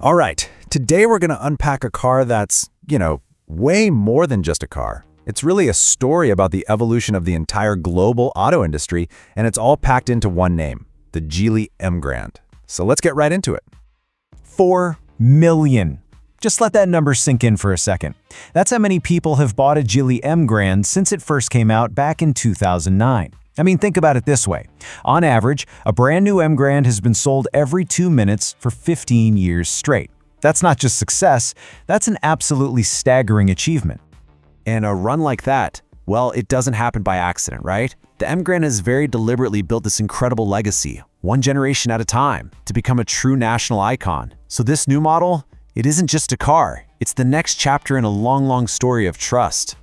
All right, today we're going to unpack a car that's, way more than just a car. It's really a story about the evolution of the entire global auto industry, and it's all packed into one name, the Gen Emgrand. So let's get right into it. 4 million. Just let that number sink in for a second. That's how many people have bought a Gen Emgrand since it first came out back in 2009. I mean, think about it this way. On average, a brand new Emgrand has been sold every 2 minutes for 15 years straight. That's not just success, that's an absolutely staggering achievement. And a run like that, well, it doesn't happen by accident, right? The Emgrand has very deliberately built this incredible legacy, one generation at a time, to become a true national icon. So this new model, it isn't just a car, it's the next chapter in a long story of trust.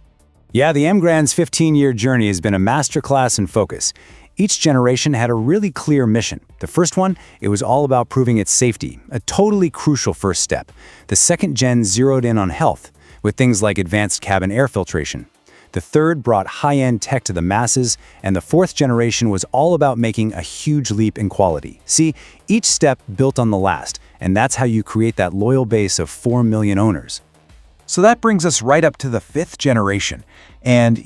Yeah, the Emgrand's 15-year journey has been a masterclass in focus. Each generation had a really clear mission. The first one, it was all about proving its safety, a totally crucial first step. The second gen zeroed in on health, with things like advanced cabin air filtration. The third brought high-end tech to the masses, and the fourth generation was all about making a huge leap in quality. See, each step built on the last, and that's how you create that loyal base of 4 million owners. So that brings us right up to the 5th generation. And,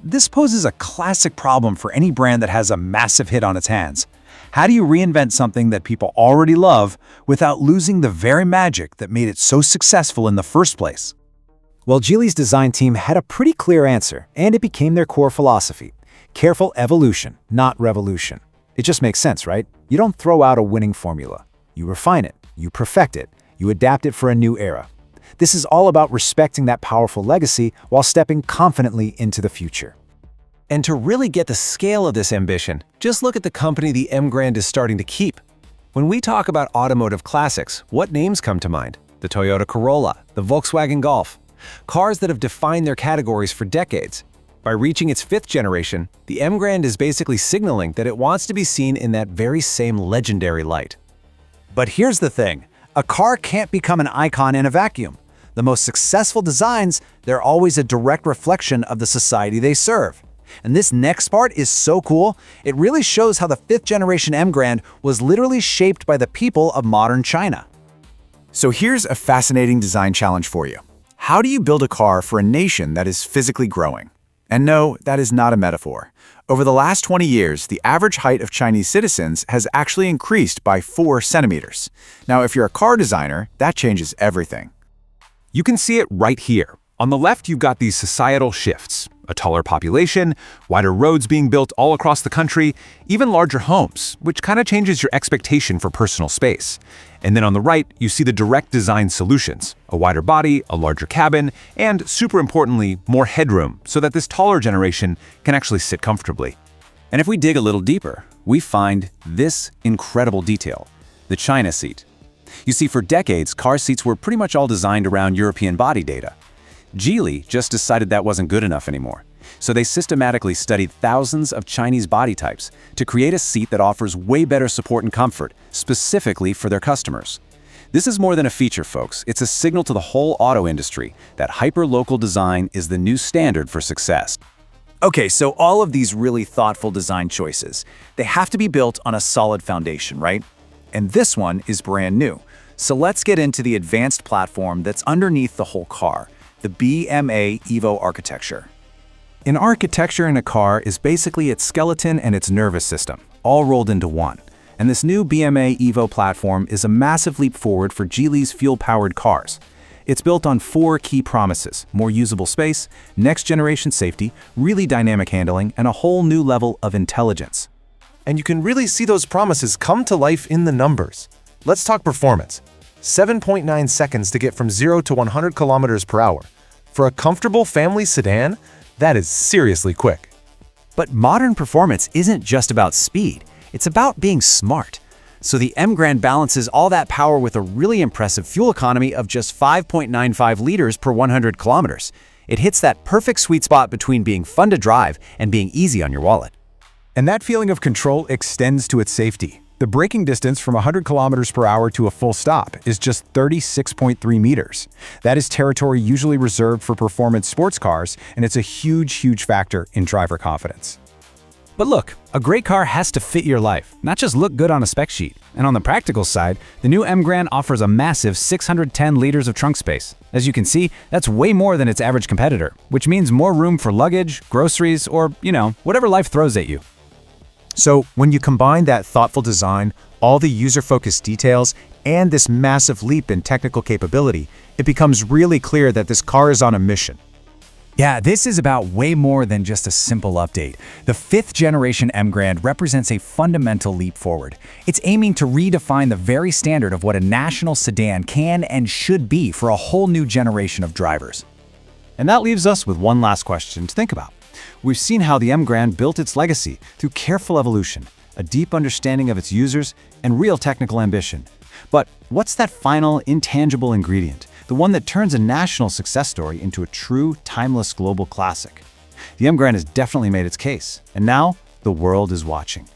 this poses a classic problem for any brand that has a massive hit on its hands. How do you reinvent something that people already love without losing the very magic that made it so successful in the first place? Well, Geely's design team had a pretty clear answer, and it became their core philosophy. Careful evolution, not revolution. It just makes sense, right? You don't throw out a winning formula. You refine it, you perfect it, you adapt it for a new era. This is all about respecting that powerful legacy while stepping confidently into the future. And to really get the scale of this ambition, just look at the company the Emgrand is starting to keep. When we talk about automotive classics, what names come to mind? The Toyota Corolla, the Volkswagen Golf. Cars that have defined their categories for decades. By reaching its 5th generation, the Emgrand is basically signaling that it wants to be seen in that very same legendary light. But here's the thing, a car can't become an icon in a vacuum. The most successful designs, they're always a direct reflection of the society they serve. And this next part is so cool, it really shows how the 5th generation Emgrand was literally shaped by the people of modern China. So here's a fascinating design challenge for you. How do you build a car for a nation that is physically growing? And no, that is not a metaphor. Over the last 20 years, the average height of Chinese citizens has actually increased by 4 centimeters. Now, if you're a car designer, that changes everything. You can see it right here. On the left, you've got these societal shifts. A taller population, wider roads being built all across the country, even larger homes, which kind of changes your expectation for personal space. And then on the right, you see the direct design solutions. A wider body, a larger cabin, and super importantly, more headroom so that this taller generation can actually sit comfortably. And if we dig a little deeper, we find this incredible detail, the China seat. You see, for decades, car seats were pretty much all designed around European body data. Geely just decided that wasn't good enough anymore. So they systematically studied thousands of Chinese body types to create a seat that offers way better support and comfort, specifically for their customers. This is more than a feature, folks. It's a signal to the whole auto industry that hyperlocal design is the new standard for success. Okay, so all of these really thoughtful design choices, they have to be built on a solid foundation, right? And this one is brand new. So let's get into the advanced platform that's underneath the whole car, the BMA EVO architecture. An architecture in a car is basically its skeleton and its nervous system, all rolled into one. And this new BMA EVO platform is a massive leap forward for Geely's fuel-powered cars. It's built on 4 key promises: more usable space, next-generation safety, really dynamic handling, and a whole new level of intelligence. And you can really see those promises come to life in the numbers. Let's talk performance. 7.9 seconds to get from 0 to 100 kilometers per hour. For a comfortable family sedan, that is seriously quick. But modern performance isn't just about speed, it's about being smart. So the Emgrand balances all that power with a really impressive fuel economy of just 5.95 liters per 100 kilometers. It hits that perfect sweet spot between being fun to drive and being easy on your wallet. And that feeling of control extends to its safety. The braking distance from 100 kilometers per hour to a full stop is just 36.3 meters. That is territory usually reserved for performance sports cars, and it's a huge factor in driver confidence. But look, a great car has to fit your life, not just look good on a spec sheet. And on the practical side, the new Emgrand offers a massive 610 liters of trunk space. As you can see, that's way more than its average competitor, which means more room for luggage, groceries, or, whatever life throws at you. So when you combine that thoughtful design, all the user-focused details, and this massive leap in technical capability, it becomes really clear that this car is on a mission. Yeah, this is about way more than just a simple update. The 5th generation Emgrand represents a fundamental leap forward. It's aiming to redefine the very standard of what a national sedan can and should be for a whole new generation of drivers. And that leaves us with one last question to think about. We've seen how the Emgrand built its legacy through careful evolution, a deep understanding of its users, and real technical ambition. But what's that final, intangible ingredient? The one that turns a national success story into a true, timeless global classic. The Emgrand has definitely made its case, and now the world is watching.